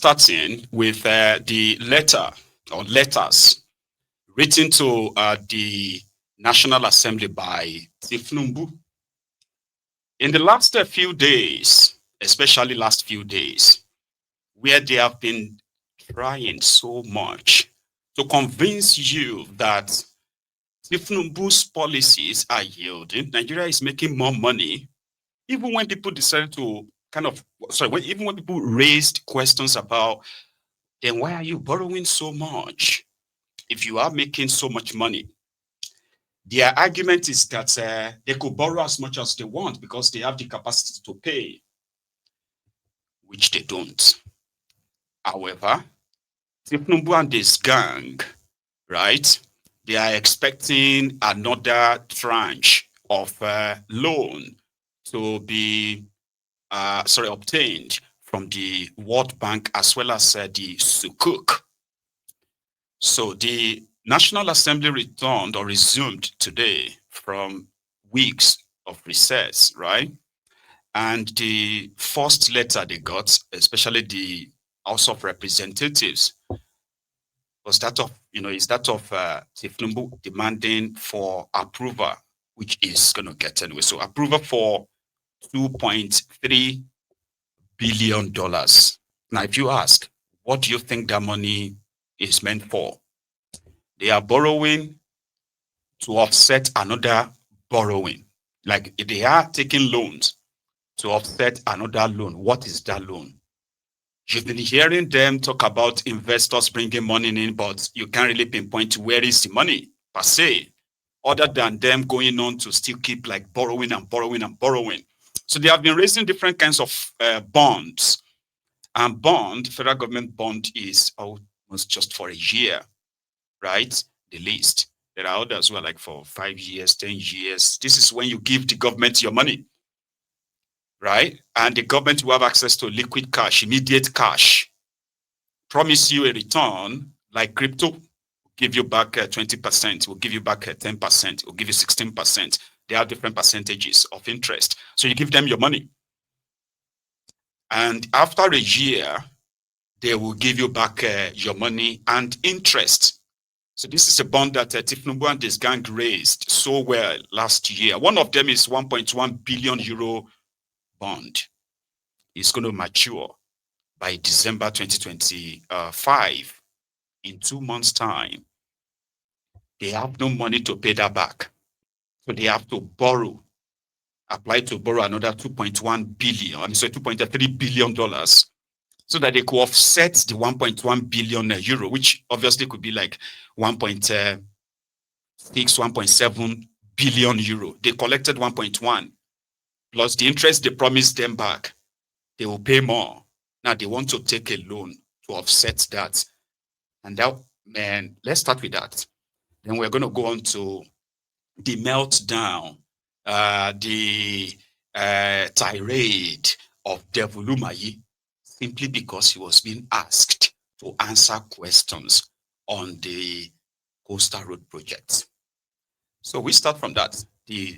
starting with the letter or letters written to the National Assembly by Tinubu. In the last few days, especially last few days, where they have been trying so much to convince you that Tinubu's policies are yielding, Nigeria is making more money, even when people decided to even when people raised questions about, then why are you borrowing so much if you are making so much money? Their argument is that they could borrow as much as they want because they have the capacity to pay, which they don't. However, Tinubu and this gang, right, they are expecting another tranche of loan to be obtained from the World Bank as well as the SUKUK. So the National Assembly returned or resumed today from weeks of recess, right? And the first letter they got, especially the House of Representatives, was that of Tinubu demanding for approval, which is going to get anyway. So approval for $2.3 billion. Now, if you ask, what do you think that money is meant for? They are borrowing to offset another borrowing. Like they are taking loans to offset another loan. What is that loan? You've been hearing them talk about investors bringing money in, but you can't really pinpoint where is the money per se, other than them going on to still keep like borrowing and borrowing and borrowing. So they have been raising different kinds of bonds. And federal government bond is almost just for a year, right? The least. There are others who are like for 5 years, 10 years. This is when you give the government your money, right? And the government will have access to liquid cash, immediate cash. Promise you a return like crypto, will give you back 20%, will give you back 10%, will give you 16%. They have different percentages of interest. So you give them your money. And after a year, they will give you back your money and interest. So this is a bond that Tinubu and this gang raised so well last year. One of them is 1.1 billion euro bond. It's going to mature by December 2025. In 2 months' time, they have no money to pay that back. So they have to apply to borrow another 2.1 billion, so $2.3 billion, so that they could offset the 1.1 billion euro, which obviously could be like 1.6, 1.7 billion euro. They collected 1.1 plus the interest they promised them back. They will pay more. Now they want to take a loan to offset that. And that, man, let's start with that. Then we're going to go on to the meltdown, the tirade of Devulumayi, simply because he was being asked to answer questions on the Coastal Road project. So we start from that. The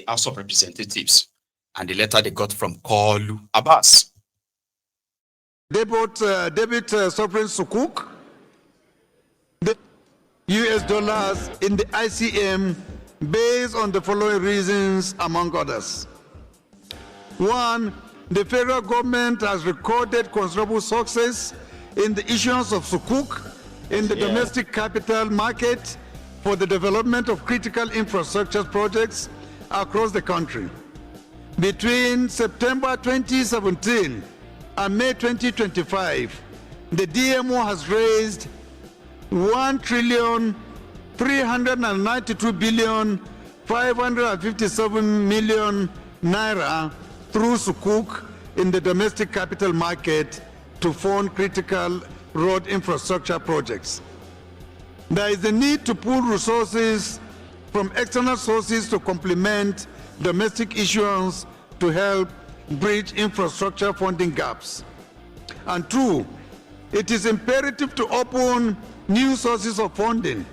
House of Representatives and the letter they got from Kolu Abbas. Debit sovereign SUKUK, the US dollars in the ICM based on the following reasons, among others. One, the federal government has recorded considerable success in the issuance of SUKUK in the domestic capital market for the development of critical infrastructure projects across the country. Between September 2017 and May 2025, the DMO has raised 1,392,557,000,000 naira through SUKUK in the domestic capital market to fund critical road infrastructure projects. There is a need to pool resources from external sources to complement domestic issuance to help bridge infrastructure funding gaps. And two, it is imperative to open new sources of funding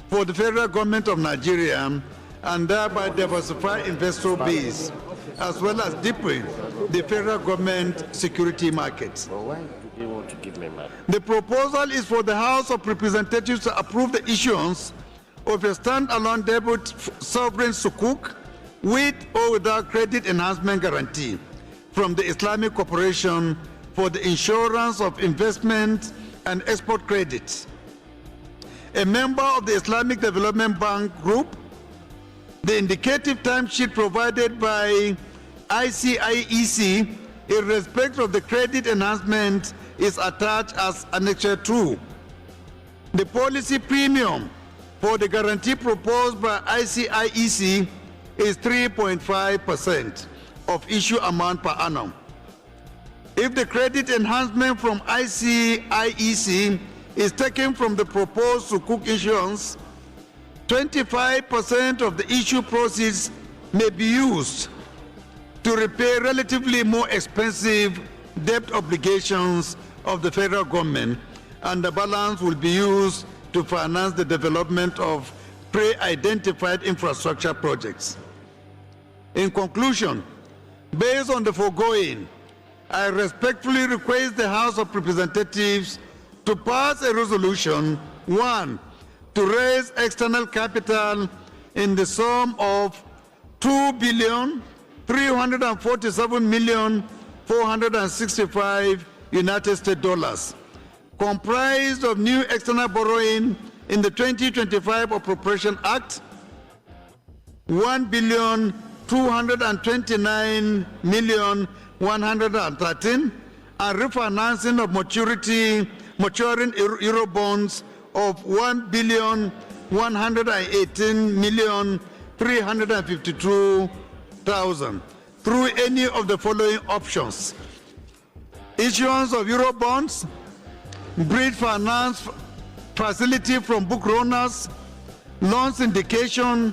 for the federal government of Nigeria and thereby diversify investor base, as well as deepen the federal government security market. But why do they want to give me money? The proposal is for the House of Representatives to approve the issuance of a standalone debit sovereign SUKUK with or without credit enhancement guarantee from the Islamic Corporation for the insurance of investment and export credit. A member of the Islamic Development Bank Group, the indicative timesheet provided by ICIEC in respect of the credit enhancement is attached as Annexure 2. The policy premium for the guarantee proposed by ICIEC is 3.5% of issue amount per annum. If the credit enhancement from ICIEC is taken from the proposed SUKUK issuance, 25% of the issue proceeds may be used to repay relatively more expensive debt obligations of the federal government, and the balance will be used to finance the development of pre-identified infrastructure projects. In conclusion, based on the foregoing, I respectfully request the House of Representatives to pass a resolution, 1, to raise external capital in the sum of $2,347,465 United States dollars, comprised of new external borrowing in the 2025 Appropriation Act, $1,229,113, and refinancing of maturing Euro bonds of $1,118,352,000 through any of the following options: issuance of Euro bonds, bridge finance facility from book runners, loan syndication,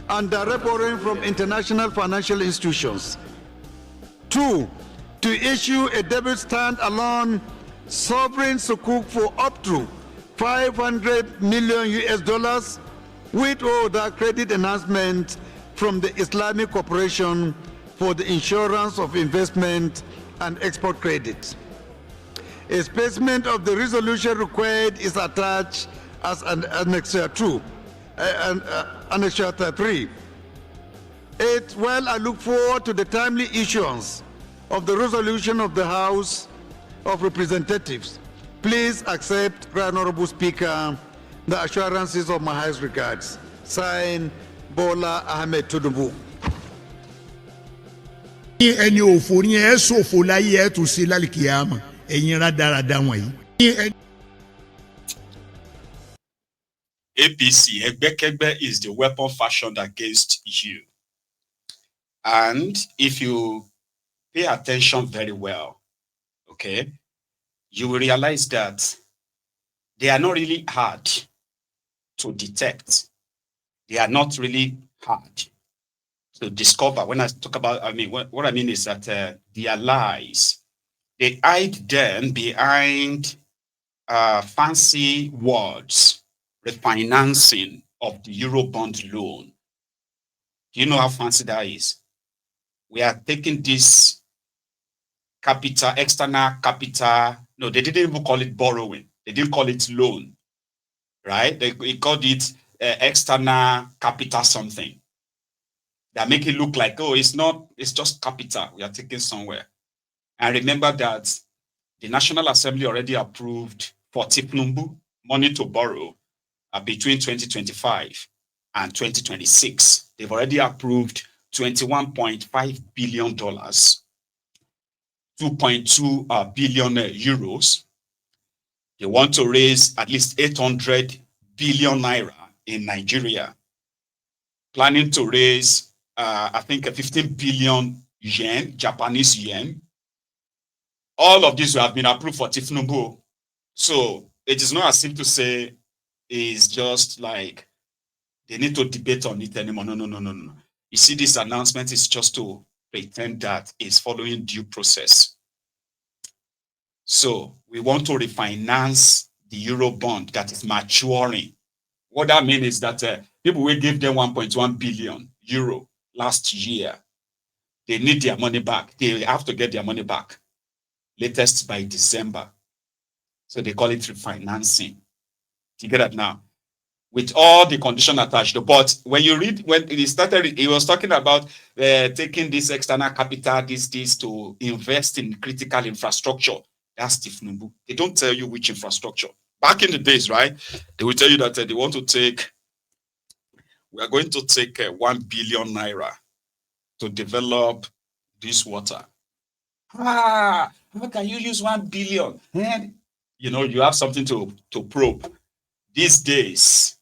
and direct borrowing from international financial institutions. 2, to issue a debit stand-alone sovereign SUKUK for up to $500 million US with or without credit enhancement from the Islamic Corporation for the insurance of investment and export credit. A specimen of the resolution required is attached as an Annexure 2, Annexure 3. 8, well, I look forward to the timely issuance of the resolution of the House of Representatives. Please accept, Right Honorable Speaker, the assurances of my highest regards. Signed, Bola Ahmed Tinubu. ẹni òfò ni ẹ ṣòfò láyé ẹ tún ṣe lálìkìyàmọ ẹ̀yin rádaràda wọ̀nyí. APC, Egbekegbe, is the weapon fashioned against you. And if you pay attention very well, okay, you will realize that they are not really hard to detect. They are not really hard to discover. When I talk about, what I mean is that their lies, they hide them behind fancy words, refinancing of the Eurobond loan. Do you know how fancy that is? We are taking this capital, external capital. No, they didn't even call it borrowing. They didn't call it loan, right? They called it external capital something. That make it look like, oh, it's not, it's just capital we are taking somewhere. And remember that the National Assembly already approved for Tinubu money to borrow between 2025 and 2026. They've already approved $21.5 billion, 2.2 billion euros. They want to raise at least 800 billion naira in Nigeria, planning to raise I think 15 billion yen, Japanese yen. All of these have been approved for Tinubu. So it is not as simple to say it's just like they need to debate on it anymore. No. You see, this announcement is just to pretend that it's following due process. So we want to refinance the Euro bond that is maturing. What that means is that people will give them 1.1 billion euro last year. They need their money back. They have to get their money back, latest by December. So they call it refinancing. You get that now? With all the condition attached. But when you read, when he started, he was talking about taking this external capital, this to invest in critical infrastructure. That's Tinubu. They don't tell you which infrastructure. Back in the days, right? They will tell you that they want to take, we are going to take 1 billion naira to develop this water. How can you use 1 billion? And, you have something to probe. These days,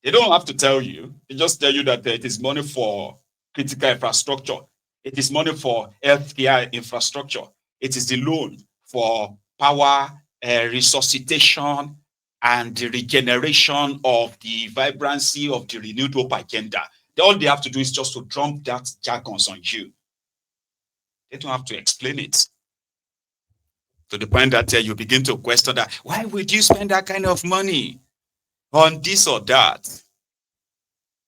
they don't have to tell you. They just tell you that it is money for critical infrastructure. It is money for healthcare infrastructure. It is the loan for power resuscitation and the regeneration of the vibrancy of the renewed hope agenda. All they have to do is just to dump that jargons on you. They don't have to explain it. To the point that you begin to question that, why would you spend that kind of money on this or that?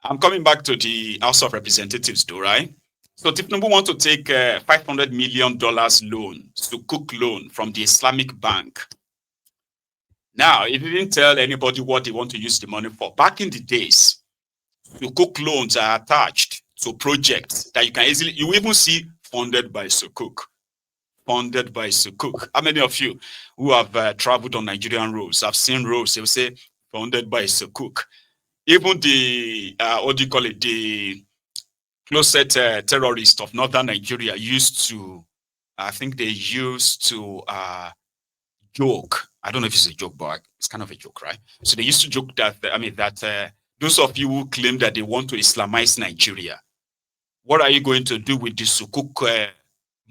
I'm coming back to the House of Representatives, though, right? So Tinubu wants to take $500 million loan, SUKUK loan from the Islamic Bank. Now, he didn't tell anybody what they want to use the money for. Back in the days, SUKUK loans are attached to projects that you can easily, you even see funded by SUKUK. Funded by SUKUK. How many of you who have traveled on Nigerian roads have seen roads, they will say funded by SUKUK? Even the, the closet terrorists of northern Nigeria used to, I think they used to joke. I don't know if it's a joke, but it's kind of a joke, right? So they used to joke that, those of you who claim that they want to Islamize Nigeria, what are you going to do with the SUKUK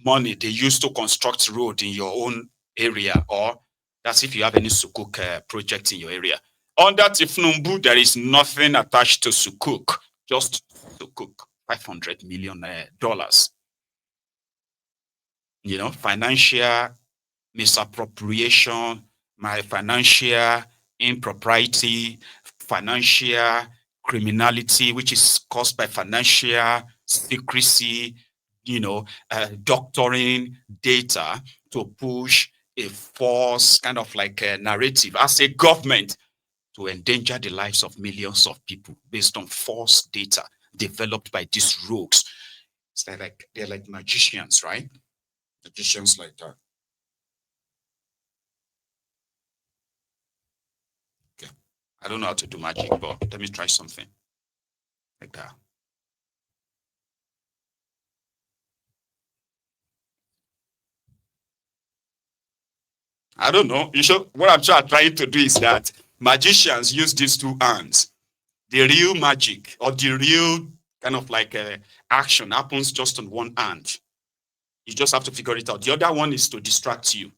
money they used to construct road in your own area? Or that's if you have any SUKUK project in your area. Under Tinubu, there is nothing attached to SUKUK, just SUKUK, $500 million. Financial misappropriation, my financial impropriety, financial criminality, which is caused by financial secrecy, doctoring data to push a false kind of like a narrative as a government to endanger the lives of millions of people based on false data developed by these rogues. They're like magicians, right? Magicians like that. Okay. I don't know how to do magic, but let me try something like that. I don't know. What I'm trying to do is that magicians use these two hands. The real magic or the real kind of like action happens just on one hand. You just have to figure it out. The other one is to distract you.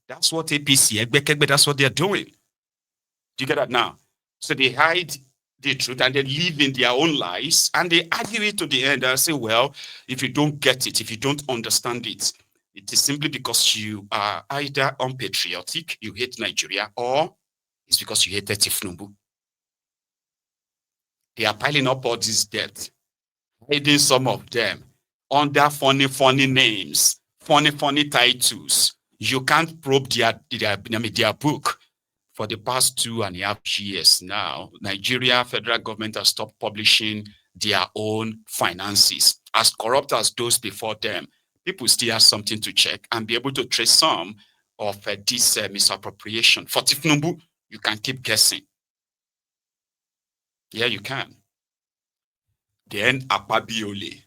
That's what APC, that's what they're doing. Do you get that now? So they hide the truth and they live in their own lives and they argue it to the end. I say, well, if you don't get it, if you don't understand it, it is simply because you are either unpatriotic, you hate Nigeria, or it's because you hate Tinubu. They are piling up all this debt, hiding some of them under funny names, funny titles. You can't probe their book. For the past 2.5 years now, Nigeria federal government has stopped publishing their own finances. As corrupt as those before them, people still have something to check and be able to trace some of this misappropriation. For Tinubu, you can keep guessing. Yeah, you can. Then Akpabiole.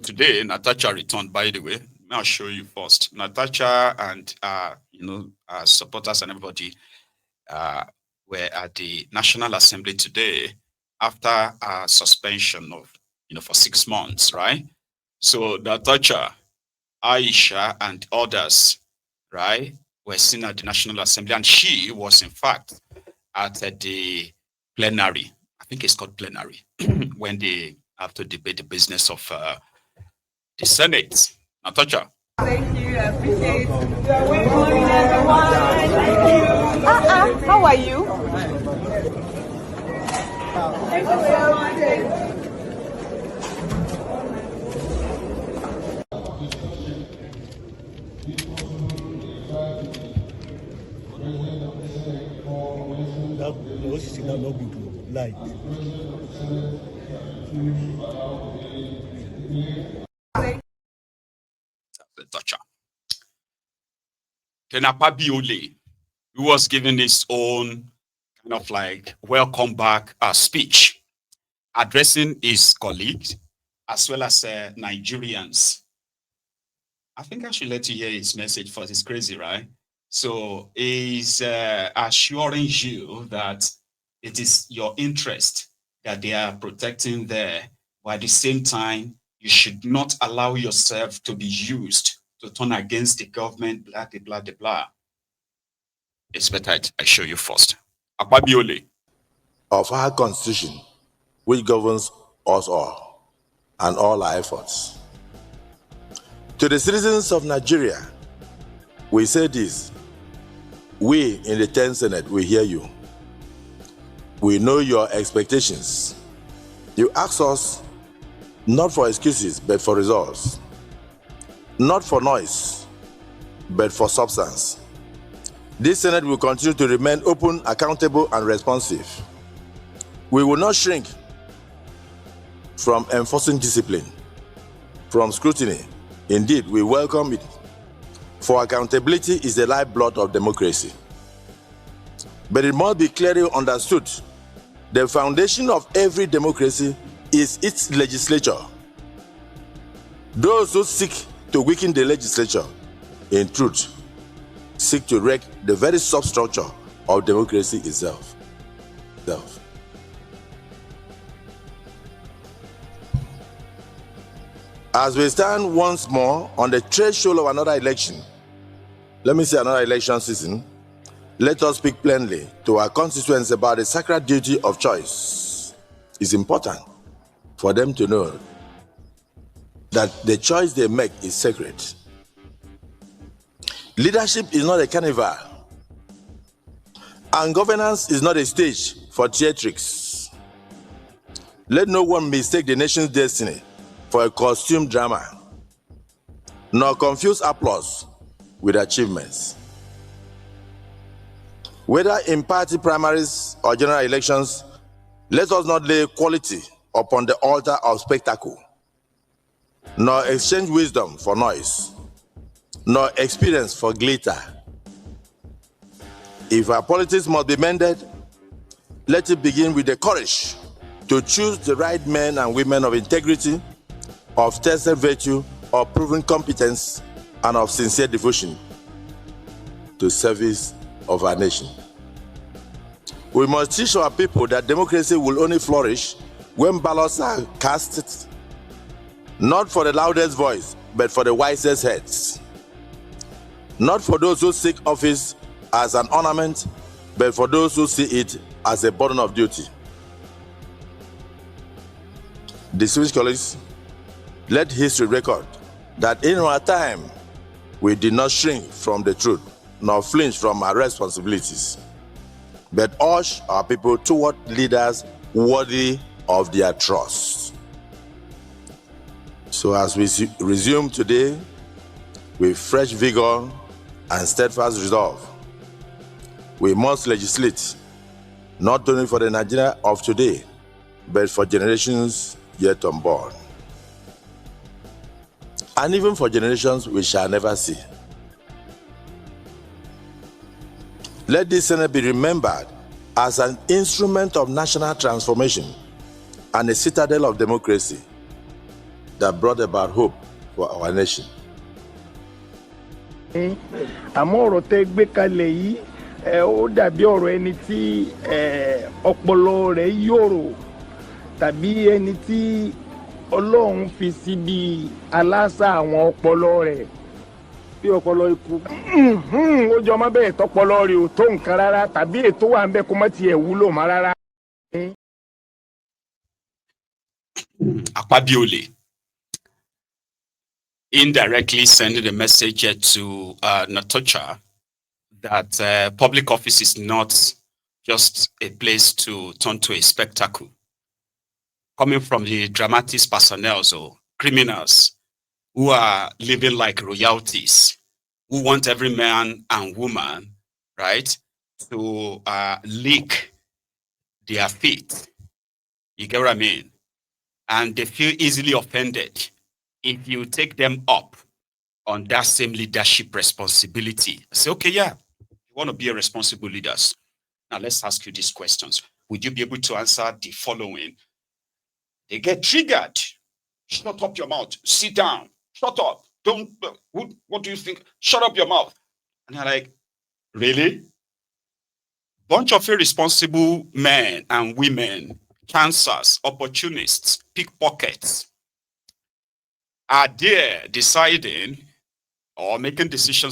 Today, Natasha returned, by the way. I'll show you first. Natasha and, supporters and everybody were at the National Assembly today after a suspension of, for 6 months, right? So Natasha, Aisha, and others, right, were seen at the National Assembly, and she was in fact at the plenary. I think it's called plenary when they have to debate the business of the Senate. Natasha. Thank you, I appreciate it. Good morning, everyone. Thank you. How are you? Thank you so much. now not go to light. Natasha. Then Akpabiole, who was giving his own kind of like welcome back speech, addressing his colleagues as well as Nigerians. I think I should let you hear his message first. It's crazy, right? So he's assuring you that it is your interest that they are protecting there, but at the same time, you should not allow yourself to be used to turn against the government, blah, blah, blah, blah, blah. It's better I show you first. Akpabiole. Of our constitution, which governs us all and all our efforts. To the citizens of Nigeria, we say this: we in the 10th Senate, we hear you. We know your expectations. You ask us not for excuses, but for results. Not for noise, but for substance. This Senate will continue to remain open, accountable, and responsive. We will not shrink from enforcing discipline, from scrutiny. Indeed, we welcome it, for accountability is the lifeblood of democracy. But it must be clearly understood, the foundation of every democracy is its legislature. Those who seek to weaken the legislature, in truth, seek to wreck the very substructure of democracy itself. As we stand once more on the threshold of another election, let me say another election season, let us speak plainly to our constituents about the sacred duty of choice. It's important for them to know that the choice they make is sacred. Leadership is not a carnival, and governance is not a stage for theatrics. Let no one mistake the nation's destiny for a costume drama, nor confuse applause with achievements. Whether in party primaries or general elections, let us not lay quality upon the altar of spectacle, nor exchange wisdom for noise, nor experience for glitter. If our politics must be mended, let it begin with the courage to choose the right men and women of integrity, of tested virtue, of proven competence, and of sincere devotion to service of our nation. We must teach our people that democracy will only flourish when ballots are cast, not for the loudest voice, but for the wisest heads. Not for those who seek office as an ornament, but for those who see it as a burden of duty. Distinguished colleagues, let history record that in our time, we did not shrink from the truth, nor flinch from our responsibilities, but urge our people toward leaders worthy of their trust. So as we resume today with fresh vigor and steadfast resolve, we must legislate not only for the Nigeria of today, but for generations yet unborn, and even for generations we shall never see. Let this Senate be remembered as an instrument of national transformation and a citadel of democracy that brought about hope for our nation. Àmọ́ ọ̀rọ̀ tẹ́ gbé kalẹ̀ yìí ó dàbí ọ̀rọ̀ ẹni tí ọpọlọ rẹ̀ yòrò tàbí ẹni tí Ọlọ́run fi síbi aláṣà àwọn ọpọlọ rẹ̀ bí ọpọlọ ikú ó jọ má bẹ́ẹ̀ tọpọlọ rẹ̀ ò tó nǹkan rárá tàbí ètò wà ń bẹ kó má tiẹ̀ wúlò má rárá. Akpabiole indirectly sending a message to Natasha that public office is not just a place to turn to a spectacle. Coming from the dramatics personnel or criminals who are living like royalties, who want every man and woman, right, to leak their faith. You get what I mean? And they feel easily offended if you take them up on that same leadership responsibility. I say, okay, yeah, you want to be a responsible leader. Now let's ask you these questions. Would you be able to answer the following? They get triggered. Shut up your mouth. Sit down. Shut up. Don't, what do you think? Shut up your mouth. And they're like, really? Bunch of irresponsible men and women, cancers, opportunists, pickpockets, are there deciding or making decisions